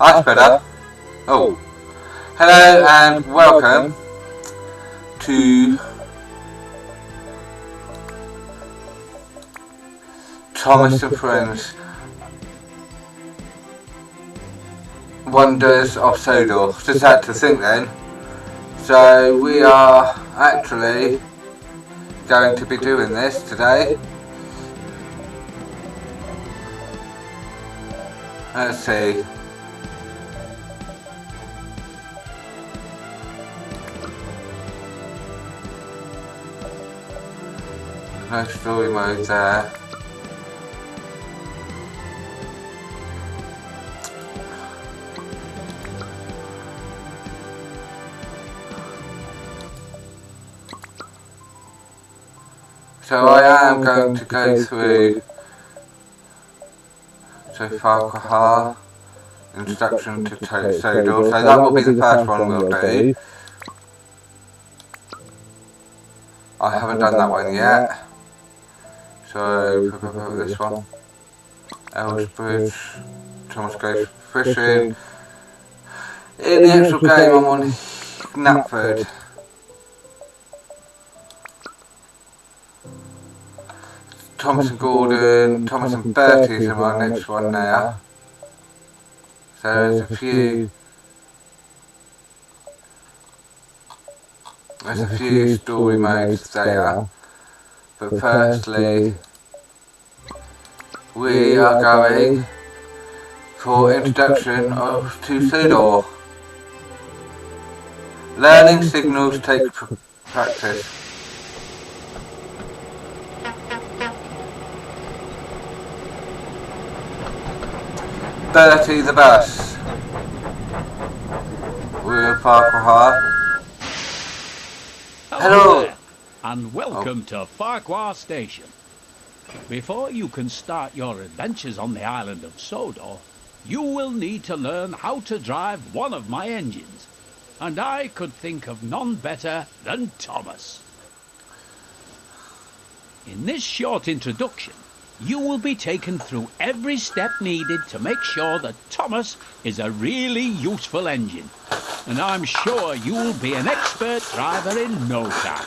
That's better. Oh. Hello and welcome to Thomas and Friends Wonders of Sodor. Just had to think then. So we are actually going to be doing this today. Let's see. No story mode there. So I am going to go through Farquhar, Introduction to Sodor. So that will be the first one we'll do. I haven't done that one yet. So this one. Ellsbridge, Thomas goes fishing. In the actual game I'm on Knapford. Thomas and Gordon, Thomas and Bertie's in my next one now. So there's a few story modes there. But firstly, we are going for introduction to Sodor. Learning signals takes practice. Bertie the bus. We're in Farquhar. Hello there, and welcome to Farquhar Station. Before you can start your adventures on the island of Sodor, you will need to learn how to drive one of my engines. And I could think of none better than Thomas. In this short introduction, you will be taken through every step needed to make sure that Thomas is a really useful engine. And I'm sure you will be an expert driver in no time.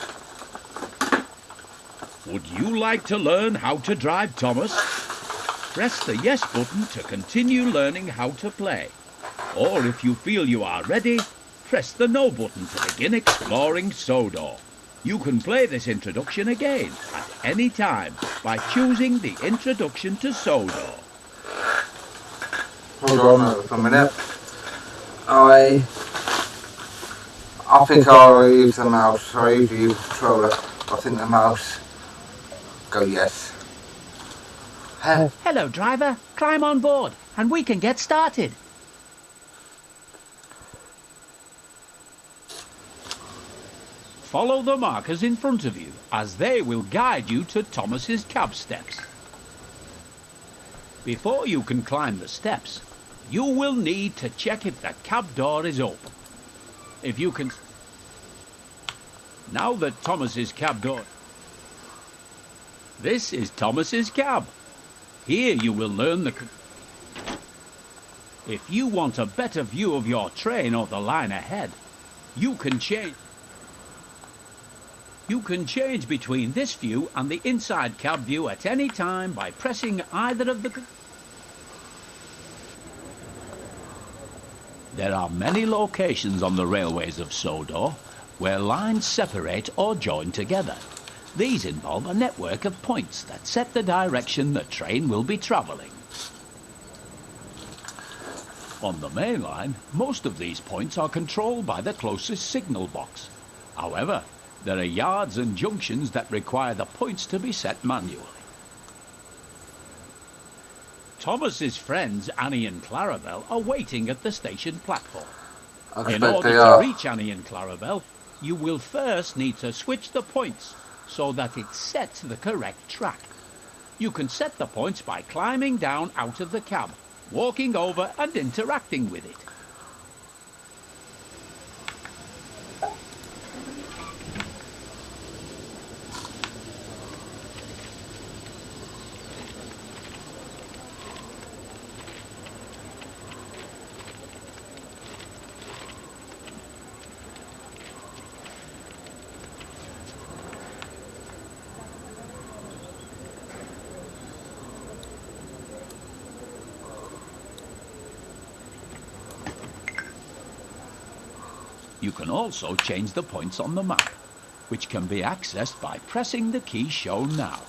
Would you like to learn how to drive Thomas? Press the yes button to continue learning how to play. Or if you feel you are ready, press the no button to begin exploring Sodor. You can play this introduction again at any time by choosing the Introduction to Sodor. Hold on for a minute. I think I'll use the mouse. Sorry, use the controller. I think the mouse. Go yes. Hello, driver. Climb on board and we can get started. Follow the markers in front of you as they will guide you to Thomas's cab steps. Before you can climb the steps, you will need to check if the cab door is open. If you can... Now that Thomas's cab door... This is Thomas's cab. Here you will learn the... If you want a better view of your train or the line ahead, you can change between this view and the inside cab view at any time by pressing either of the... There are many locations on the railways of Sodor where lines separate or join together. These involve a network of points that set the direction the train will be travelling. On the main line, most of these points are controlled by the closest signal box. However, there are yards and junctions that require the points to be set manually. Thomas's friends Annie and Clarabel are waiting at the station platform. In order to reach Annie and Clarabel, you will first need to switch the points so that it sets the correct track. You can set the points by climbing down out of the cab, walking over and interacting with it. You can also change the points on the map, which can be accessed by pressing the key shown now.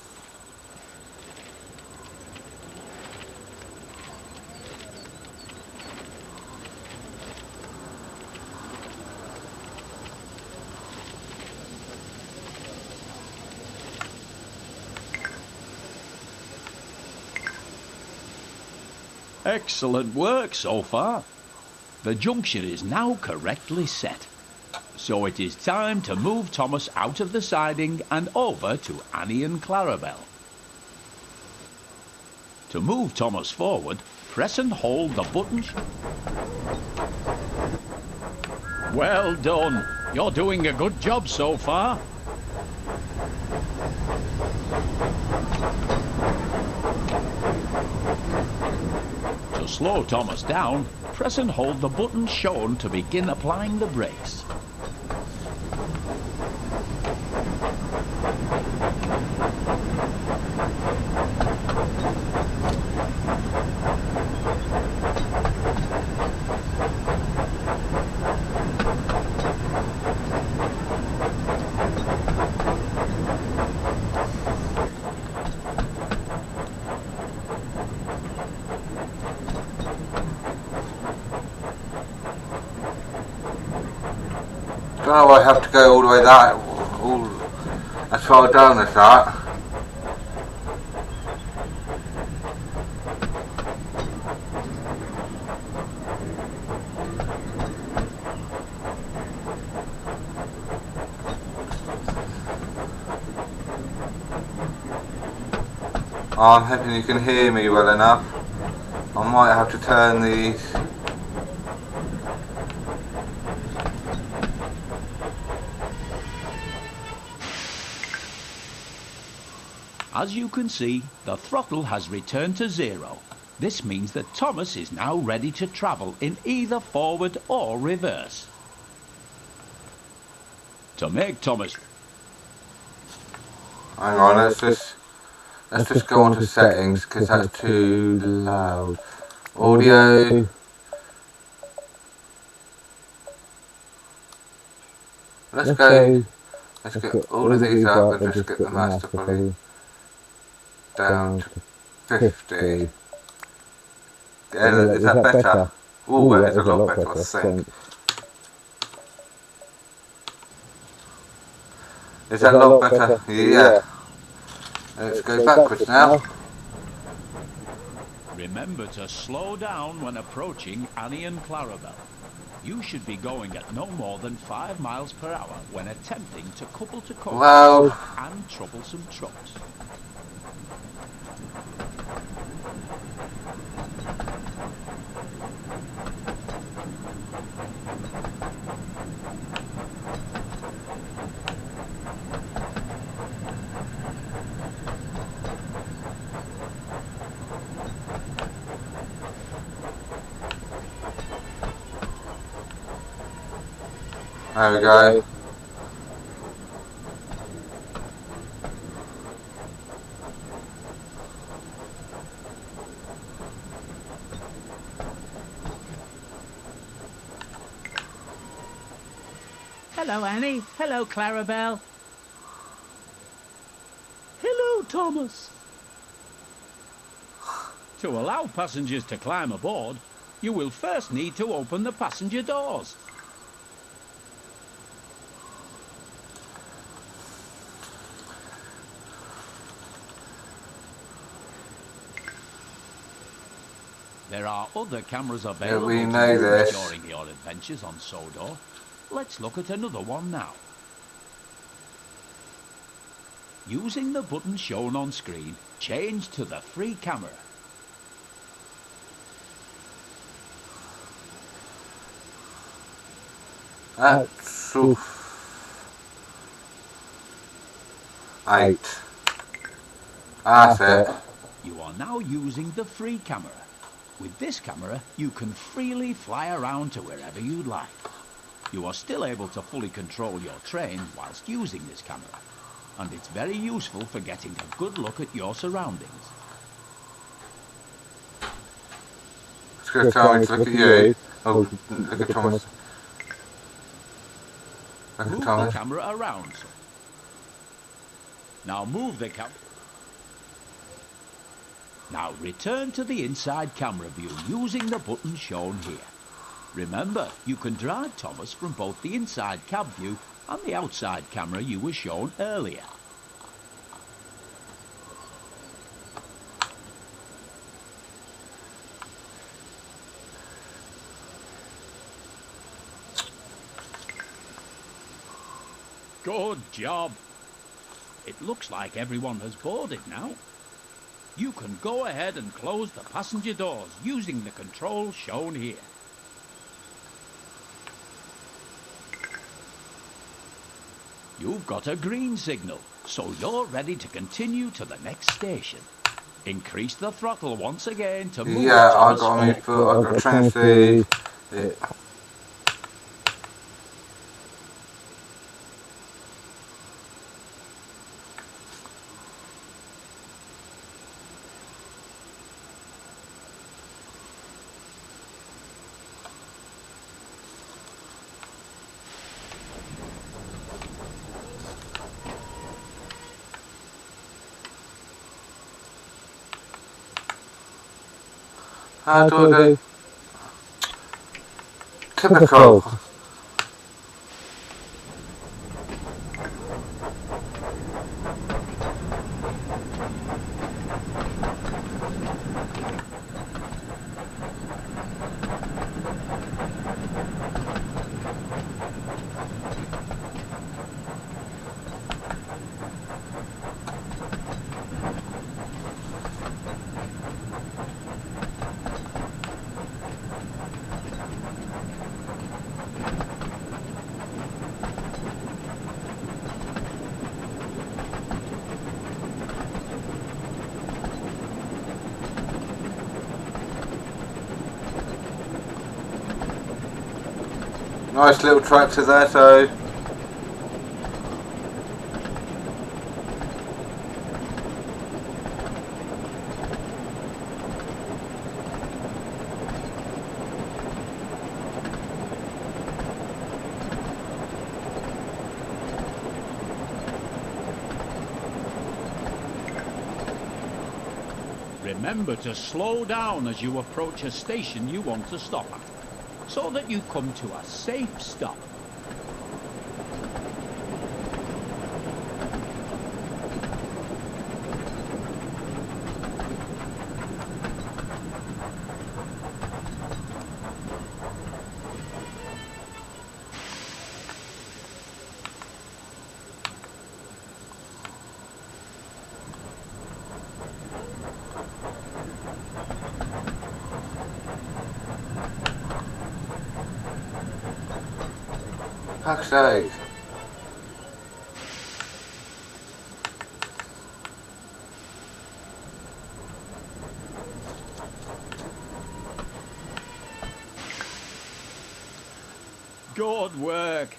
Excellent work so far. The junction is now correctly set. So it is time to move Thomas out of the siding and over to Annie and Clarabel. To move Thomas forward, press and hold the button. Well done. You're doing a good job so far. To slow Thomas down, press and hold the button shown to begin applying the brakes. Don't know why I have to go all the way all as far down as that. I'm hoping you can hear me well enough. I might have to turn these. As you can see, the throttle has returned to 0. This means that Thomas is now ready to travel in either forward or reverse. To make Thomas... Hang on, let's just go on to settings because that's too loud. Audio. Let's get all of these up and just get the master volume down to 50. Yeah, is that better? Oh, that is a lot better, I think. Is that a lot better? Yeah. Let's go backwards now. Remember to slow down when approaching Annie and Clarabel. You should be going at no more than 5 miles per hour when attempting to couple to couple and troublesome trucks. There we go. Hello, Annie. Hello, Clarabel. Hello, Thomas. To allow passengers to climb aboard, you will first need to open the passenger doors. There are other cameras available during your adventures on Sodor. Let's look at another one now. Using the button shown on screen, change to the free camera. That's 8. That's it. You are now using the free camera. With this camera, you can freely fly around to wherever you like. You are still able to fully control your train whilst using this camera, and it's very useful for getting a good look at your surroundings. It's good time to look at you. Oh, look at Thomas. Move the camera around. Now move the camera. Now return to the inside camera view using the button shown here. Remember, you can drive Thomas from both the inside cab view and the outside camera you were shown earlier. Good job. It looks like everyone has boarded now. You can go ahead and close the passenger doors using the controls shown here. You've got a green signal, so you're ready to continue to the next station. Increase the throttle once again to move. Yeah, I got me foot, I got Tennessee. Yeah. How do I do? Typical. Nice little tractor there, so. Remember to slow down as you approach a station you want to stop at, so that you come to a safe stop. Fuck's sake. Good work.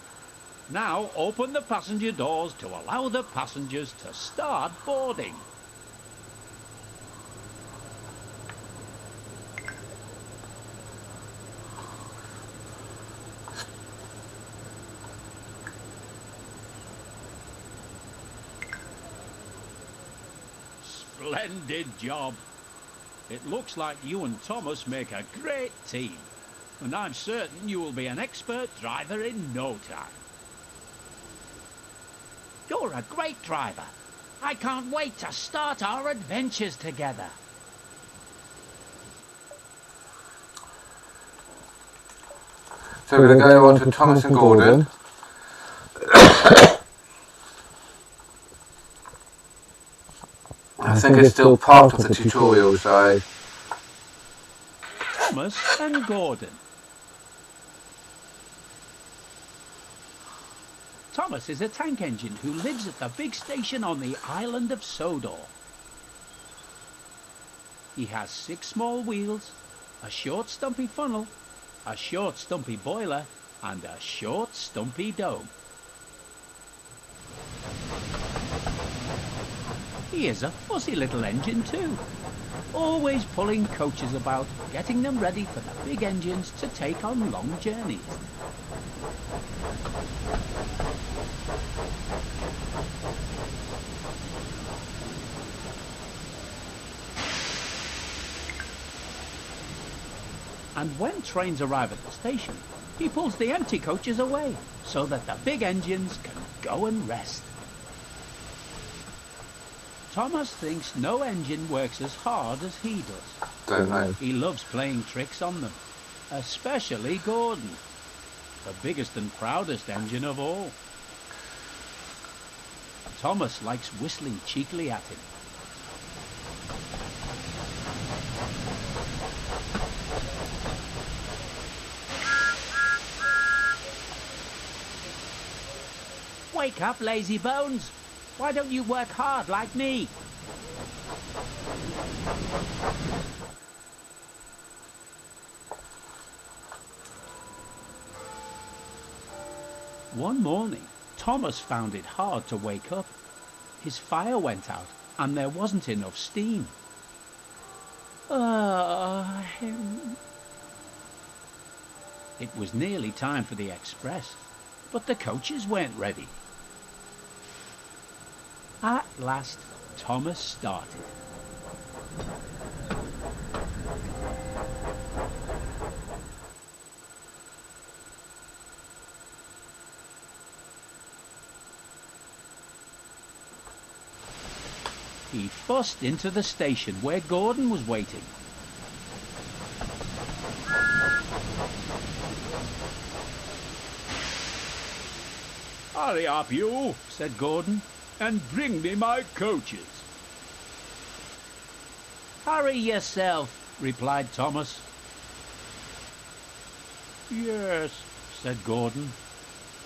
Now open the passenger doors to allow the passengers to start boarding. Splendid job. It looks like you and Thomas make a great team, and I'm certain you will be an expert driver in no time. You're a great driver. I can't wait to start our adventures together. So we're going to go on to Thomas and Gordon. I think it's still part of the tutorial, so. Thomas and Gordon. Thomas is a tank engine who lives at the big station on the island of Sodor. He has 6 small wheels, a short stumpy funnel, a short stumpy boiler, and a short stumpy dome. He is a fussy little engine too, always pulling coaches about, getting them ready for the big engines to take on long journeys. And when trains arrive at the station, he pulls the empty coaches away so that the big engines can go and rest. Thomas thinks no engine works as hard as he does. Don't know. He loves playing tricks on them, especially Gordon, the biggest and proudest engine of all. Thomas likes whistling cheekily at him. Wake up, lazy bones! Why don't you work hard like me? One morning, Thomas found it hard to wake up. His fire went out and there wasn't enough steam. It was nearly time for the express, but the coaches weren't ready. At last, Thomas started. He fussed into the station where Gordon was waiting. "Hurry up, you," said Gordon, "and bring me my coaches." "Hurry yourself," replied Thomas. "Yes," said Gordon,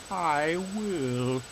"I will."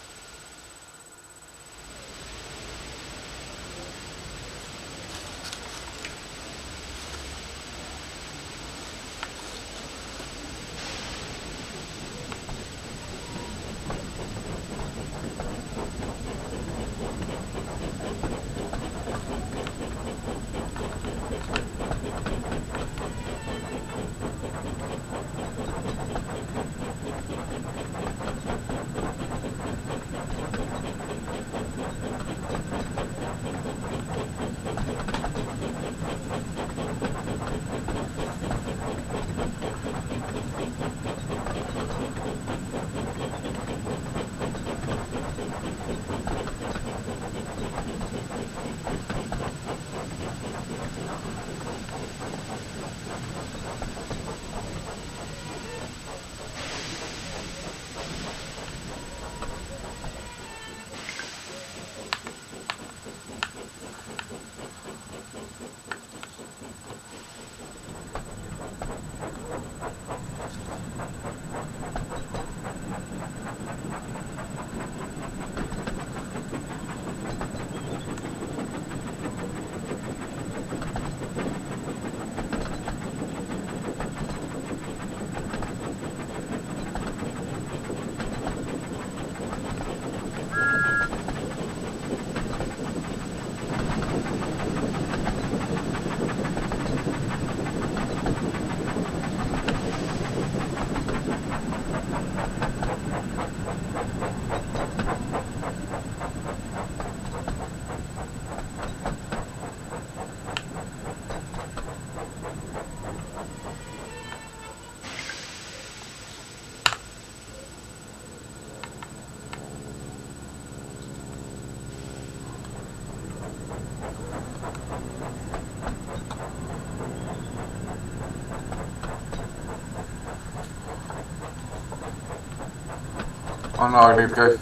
Oh no, I need to go.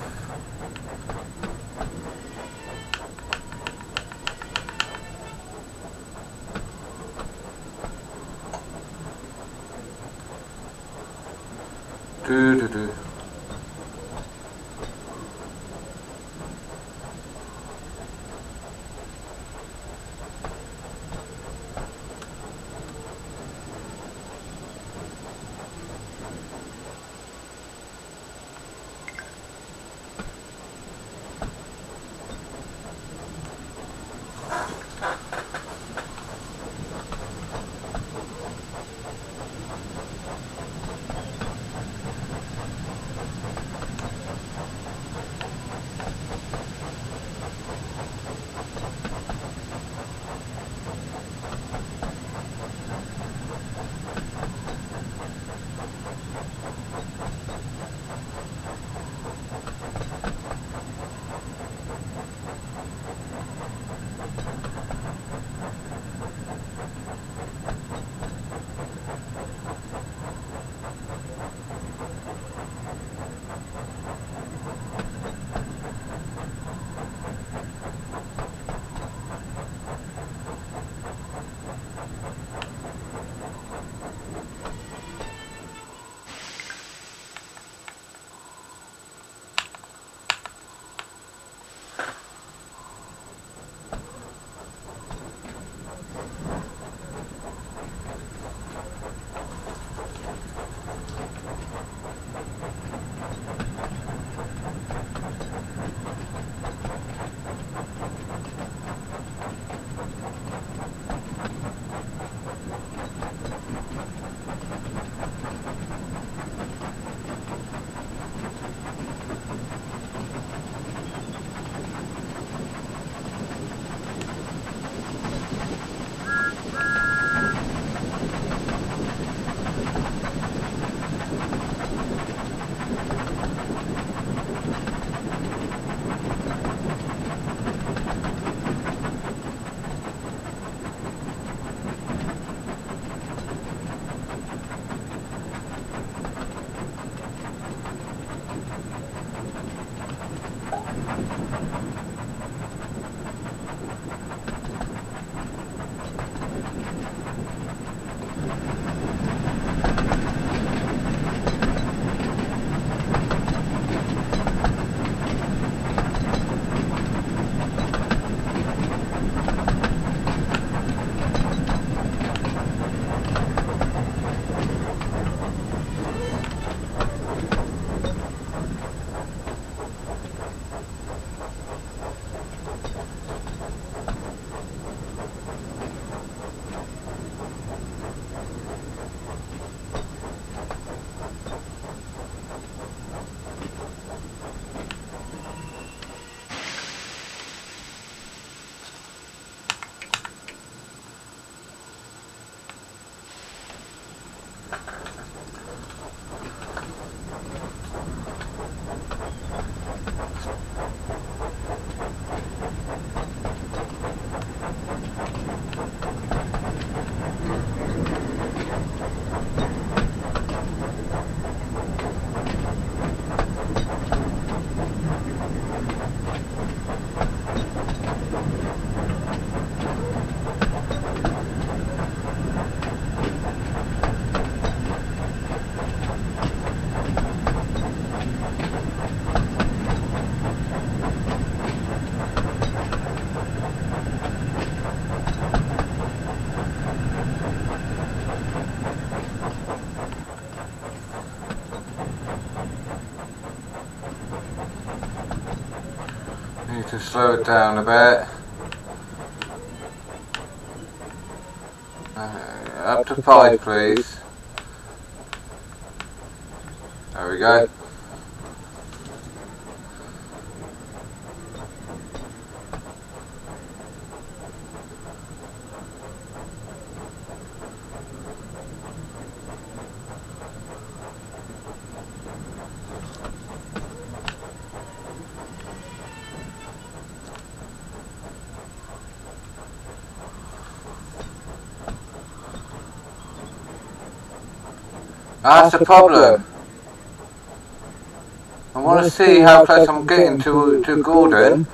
Do. slow it down a bit. Up to 5, please. There we go. That's the problem. I want to see how close I'm getting to Gordon.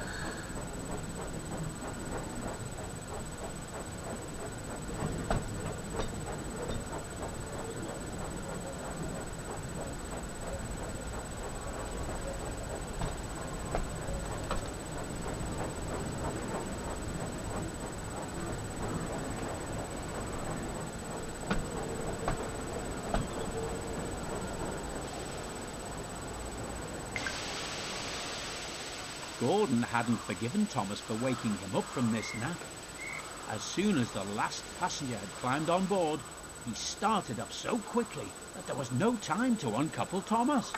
Gordon hadn't forgiven Thomas for waking him up from this nap. As soon as the last passenger had climbed on board, he started up so quickly that there was no time to uncouple Thomas.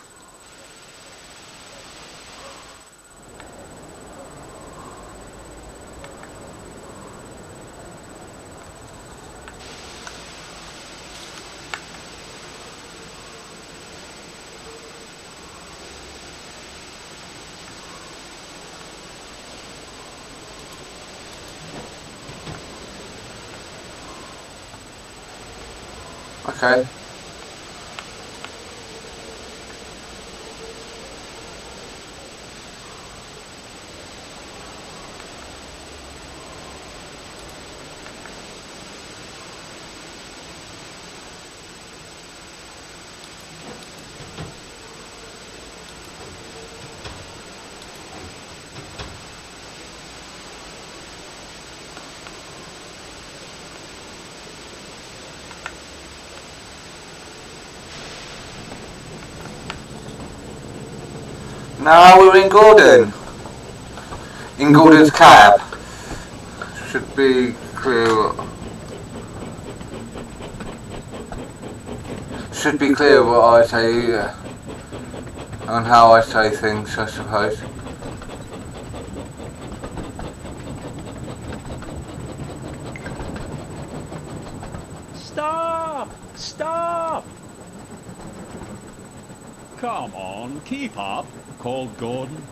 Okay. Now we're in Gordon. In Gordon's cab. Should be clear. Should be clear what I say and how I say things, I suppose. Stop! Stop! Come on, keep up, called Gordon.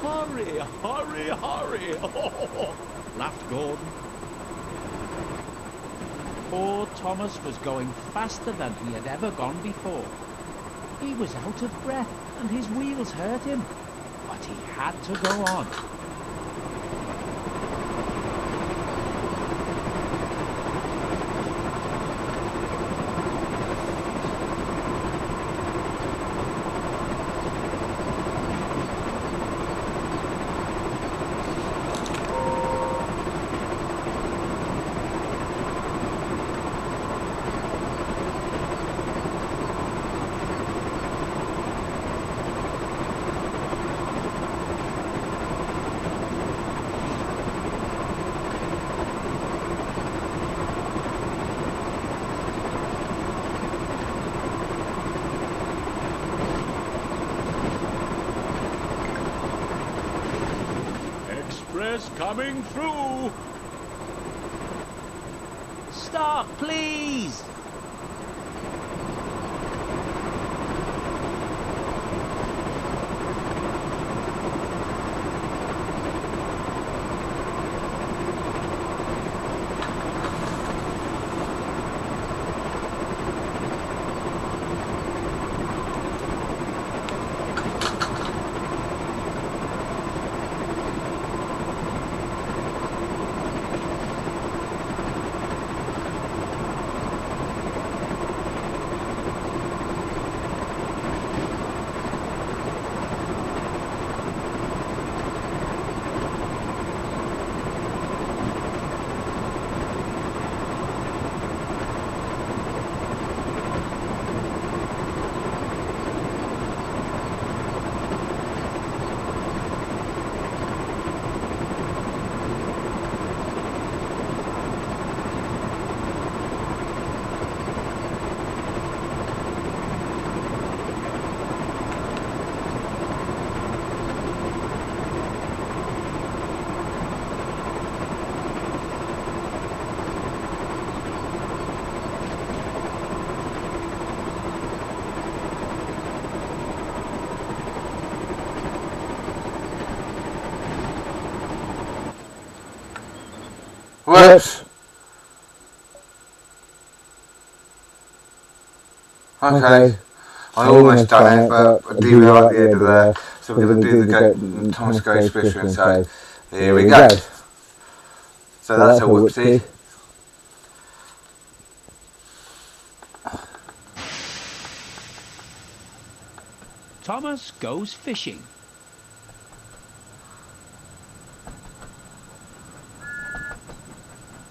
Hurry, hurry, hurry! Laughed Gordon. Poor Thomas was going faster than he had ever gone before. He was out of breath and his wheels hurt him, but he had to go on. Thomas coming through. Stop, please. Whoops. Okay. I almost done it, but I do like the end of there. So we're going to do the Thomas Goes Fishing. So here we go. So that's a whoopsie. Thomas goes fishing.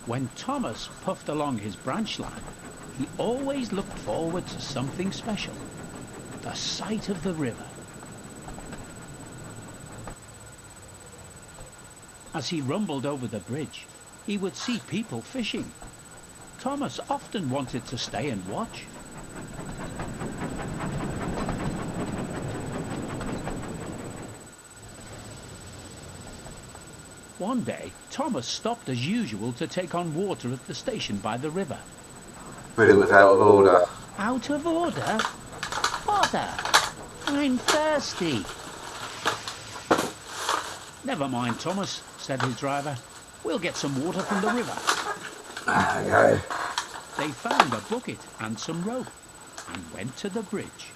When Thomas puffed along his branch line, he always looked forward to something special, the sight of the river. As he rumbled over the bridge, he would see people fishing. Thomas often wanted to stay and watch. One day, Thomas stopped as usual to take on water at the station by the river. But it was out of order. Out of order? Bother! I'm thirsty. Never mind, Thomas, said his driver. We'll get some water from the river. Okay. They found a bucket and some rope and went to the bridge.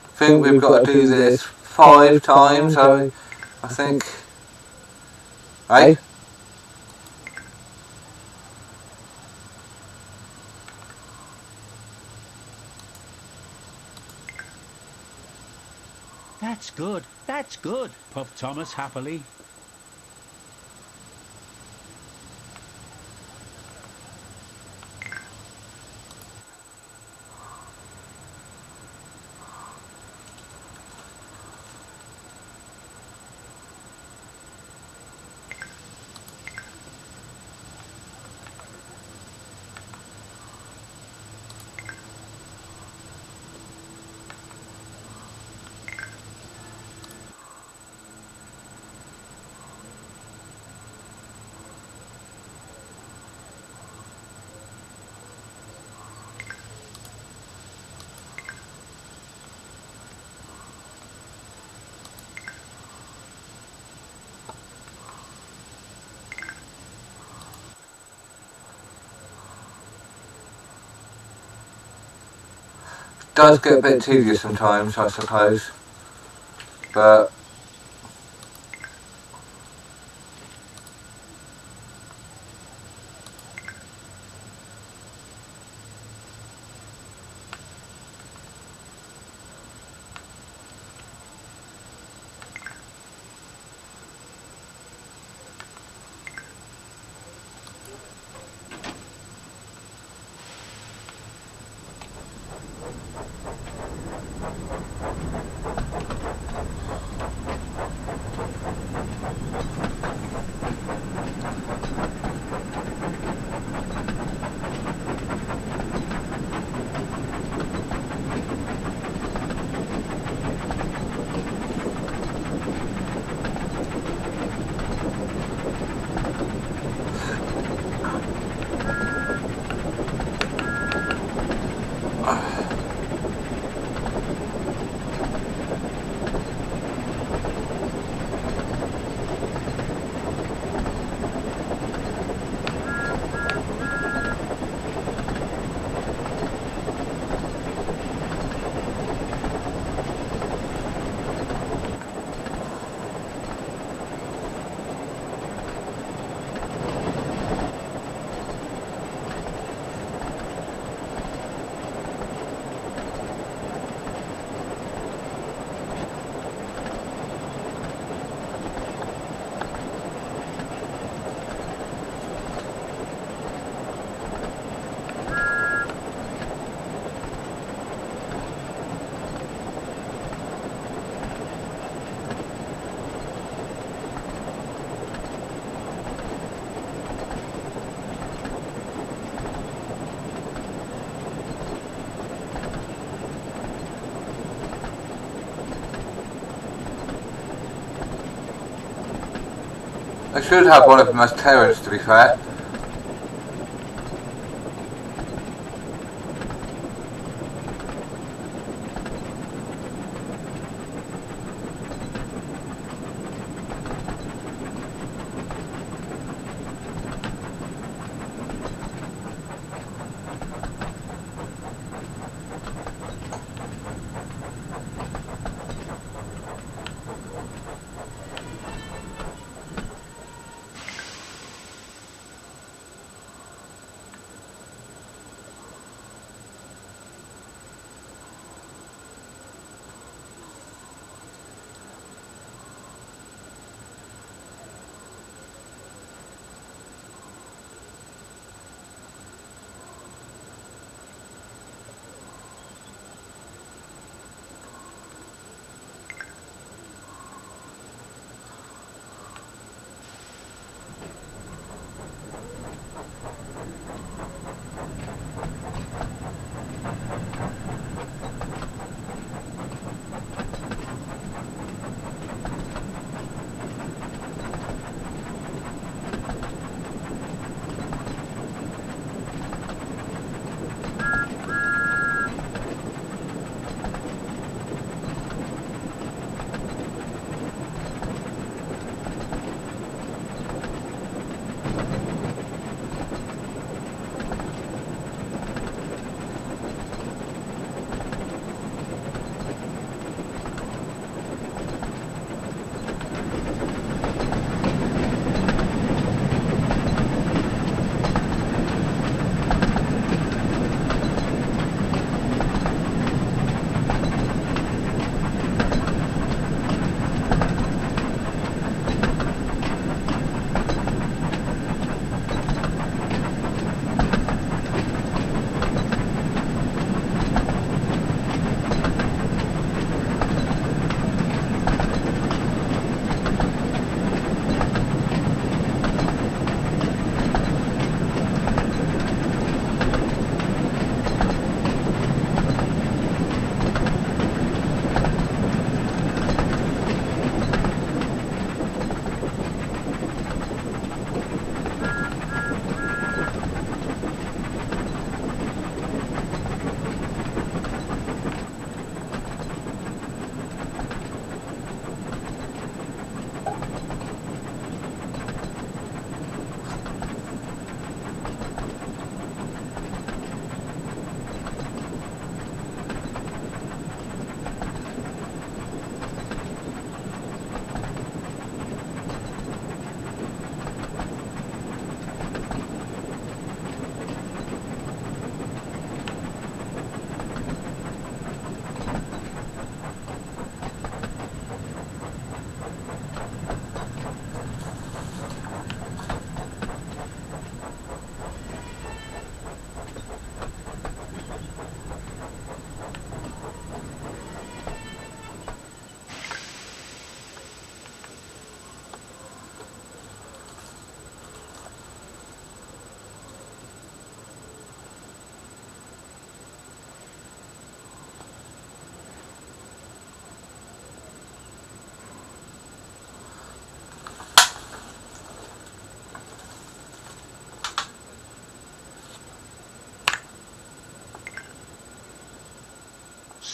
I think we've got to do this 5 times, I think. Hey? That's good, puffed Thomas happily. does get a bit tedious sometimes, I suppose. But I should have one of them as Terrence, to be fair.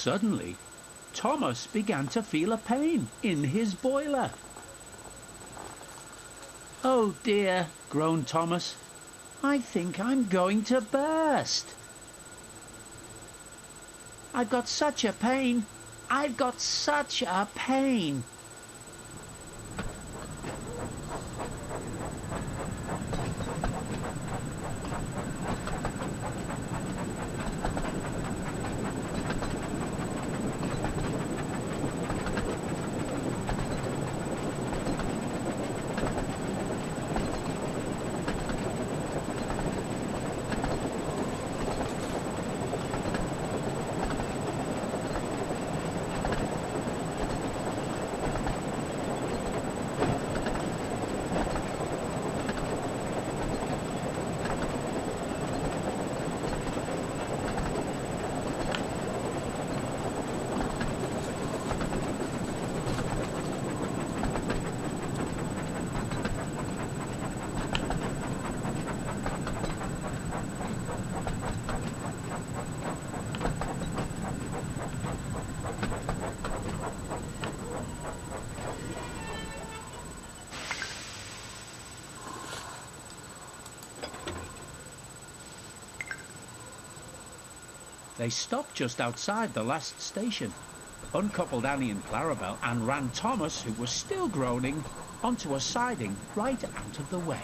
Suddenly, Thomas began to feel a pain in his boiler. "Oh dear," groaned Thomas. "I think I'm going to burst. I've got such a pain. I've got such a pain." They stopped just outside the last station, uncoupled Annie and Clarabel, and ran Thomas, who was still groaning, onto a siding right out of the way.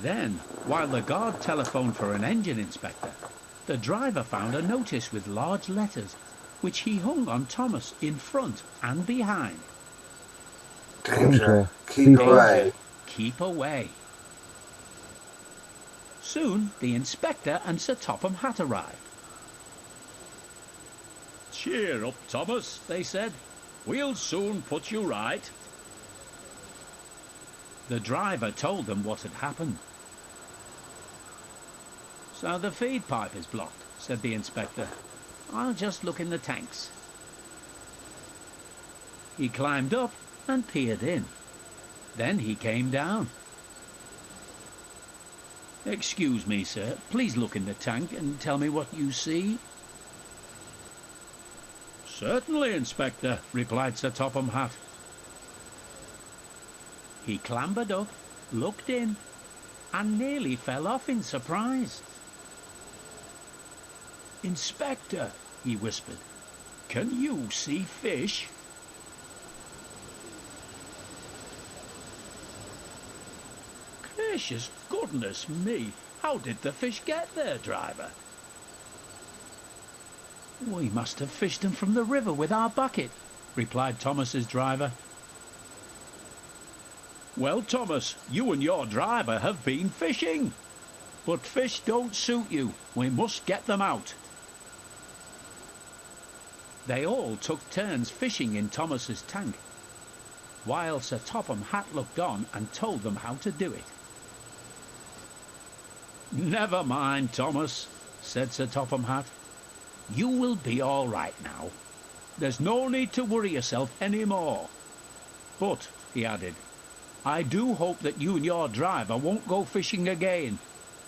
Then, while the guard telephoned for an engine inspector, the driver found a notice with large letters, which he hung on Thomas in front and behind. Danger, keep away. Keep away. Soon the inspector and Sir Topham Hatt arrived. "Cheer up, Thomas," they said. "We'll soon put you right." The driver told them what had happened. "So the feed pipe is blocked," said the inspector. "I'll just look in the tanks." He climbed up and peered in. Then he came down. "Excuse me, sir. Please look in the tank and tell me what you see." "Certainly, Inspector," replied Sir Topham Hatt. He clambered up, looked in, and nearly fell off in surprise. "Inspector," he whispered, "can you see fish?" "Gracious goodness me! How did the fish get there, driver?" "We must have fished them from the river with our bucket," replied Thomas's driver. "Well, Thomas, you and your driver have been fishing. But fish don't suit you. We must get them out." They all took turns fishing in Thomas's tank, while Sir Topham Hatt looked on and told them how to do it. "Never mind, Thomas," said Sir Topham Hatt. "You will be all right now. There's no need to worry yourself any more. But," he added, "I do hope that you and your driver won't go fishing again,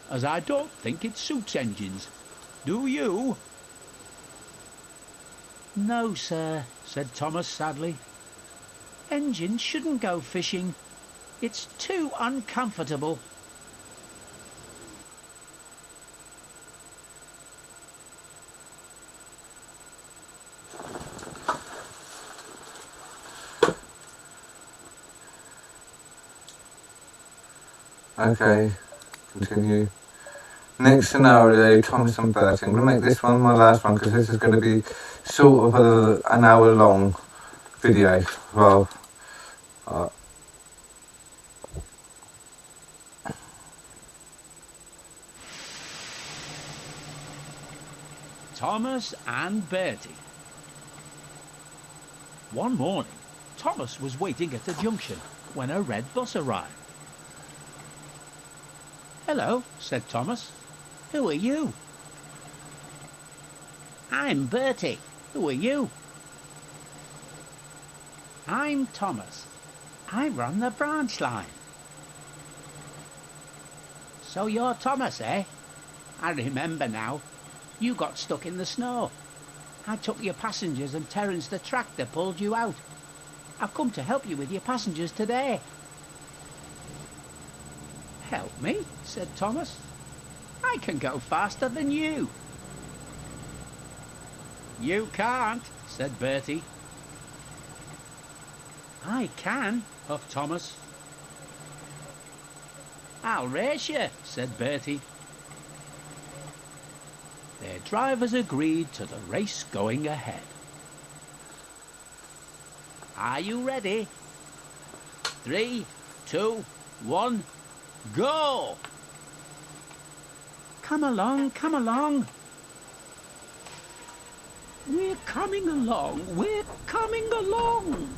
as I don't think it suits engines. Do you?" "No, sir," said Thomas sadly. "Engines shouldn't go fishing. It's too uncomfortable." Okay, continue. Next scenario, Thomas and Bertie. I'm going to make this one my last one because this is going to be sort of an hour long video. Well, Thomas and Bertie. One morning, Thomas was waiting at a junction when a red bus arrived. "Hello," said Thomas. "Who are you?" "I'm Bertie. Who are you?" "I'm Thomas. I run the branch line." "So you're Thomas, eh? I remember now. You got stuck in the snow. I took your passengers and Terence the tractor pulled you out. I've come to help you with your passengers today." "Help me?" said Thomas. "I can go faster than you." "You can't," said Bertie. "I can," huffed Thomas. "I'll race you," said Bertie. Their drivers agreed to the race going ahead. "Are you ready? 3, 2, 1, go!" "Come along, come along." "We're coming along, we're coming along."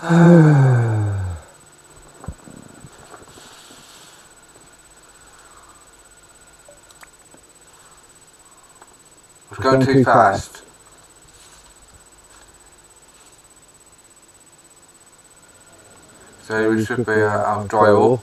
It's going too fast. So we should be out of dry ore.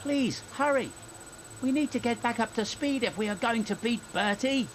Please, hurry. We need to get back up to speed if we are going to beat Bertie.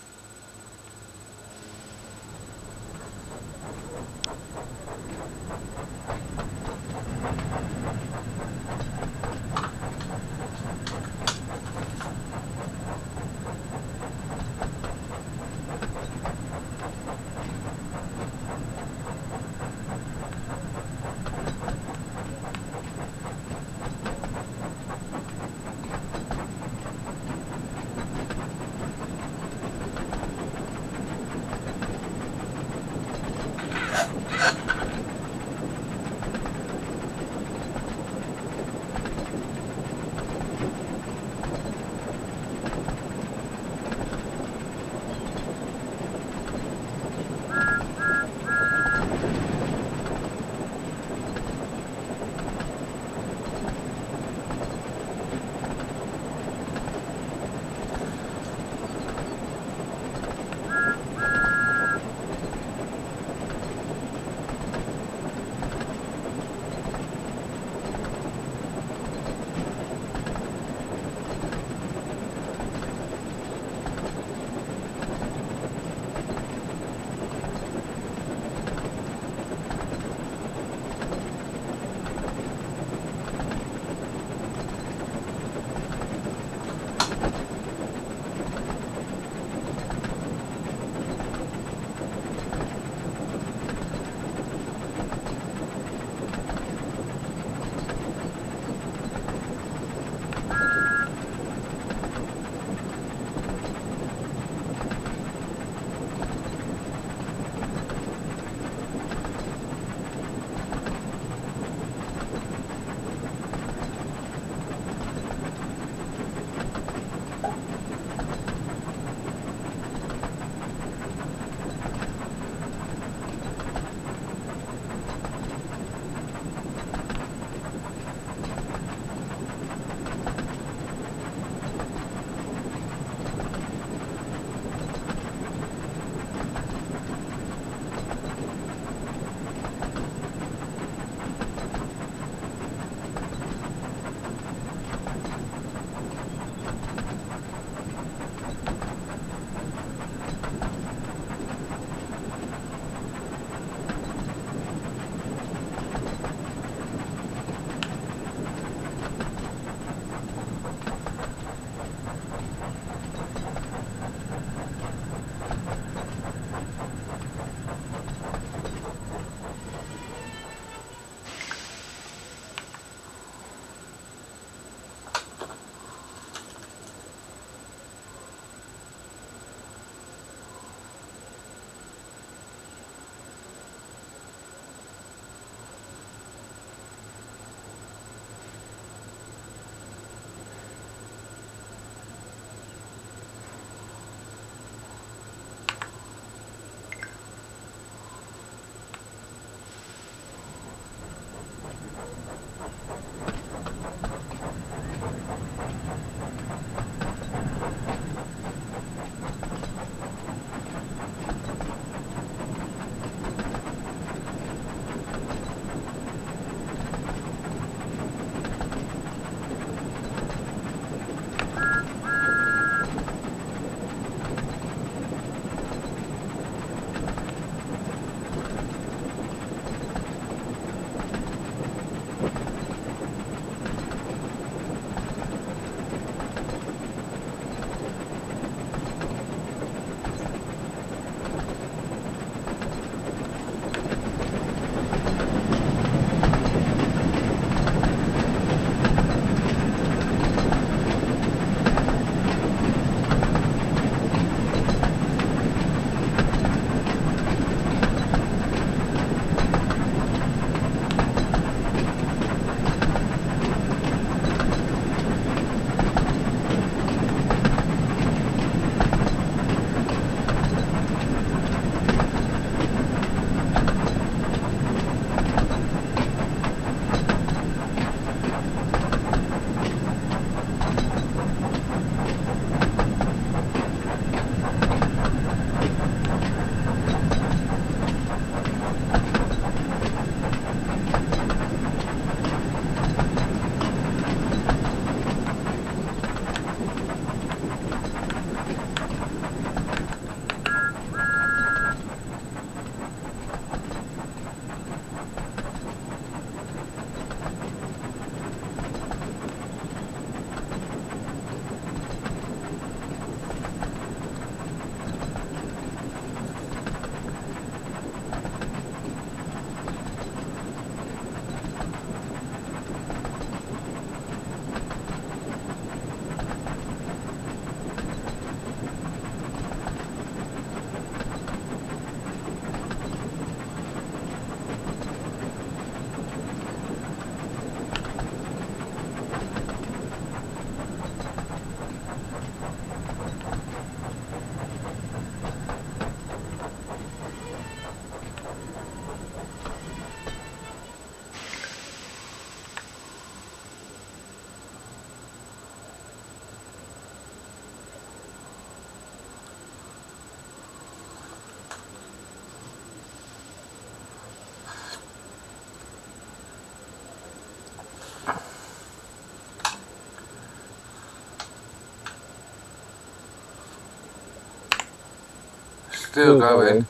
Still going.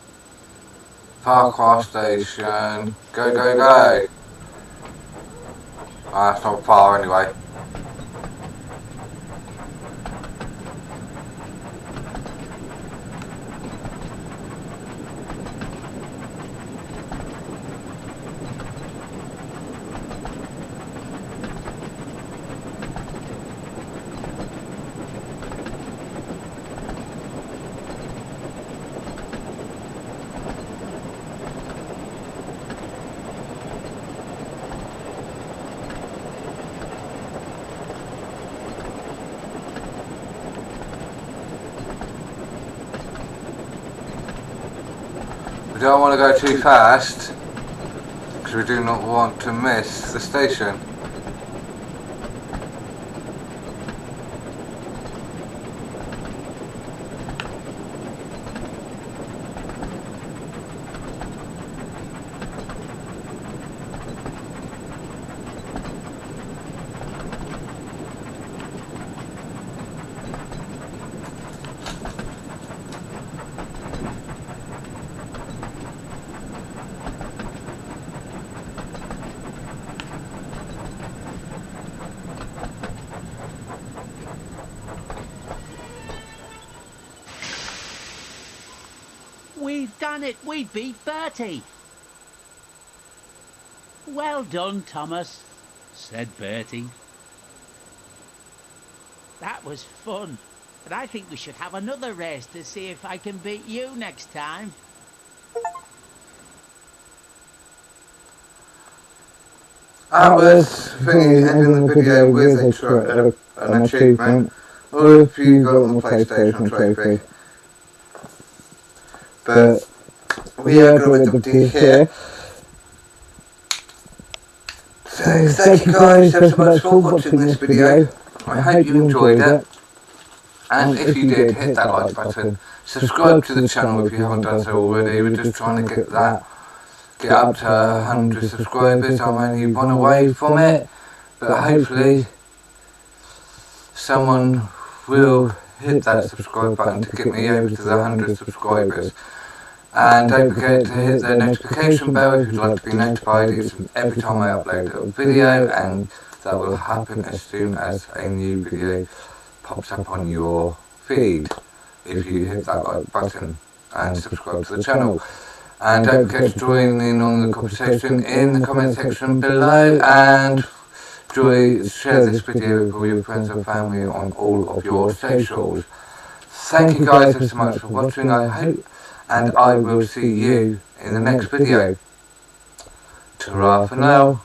Farquhar Station. Go, go, go. That's not far anyway. We don't want to go too fast because we do not want to miss the station. We've done it. We beat Bertie. Well done, Thomas, said Bertie. That was fun, but I think we should have another race to see if I can beat you next time. That was ending the video with an achievement, or if you got it on the PlayStation trophy. But we are going to do here. So thank you guys so much for watching this video. I hope you enjoyed it. And if you did, hit that like button. Subscribe to the channel if you haven't done so already. We're just trying to get up to 100 subscribers. I'm only one away from it. But hopefully someone will hit that subscribe button to get me over to the 100 subscribers. And don't forget to hit the notification bell if you'd like to be notified every time I upload a video, and that will happen as soon as a new video pops up on your feed if you hit that like button and subscribe to the channel. And don't forget to join in on the conversation in the comment section below, and share this video with all your friends and family on all of your socials. Thank you guys so much for watching, I hope, and I will see you in the next video. Ta-ra for now.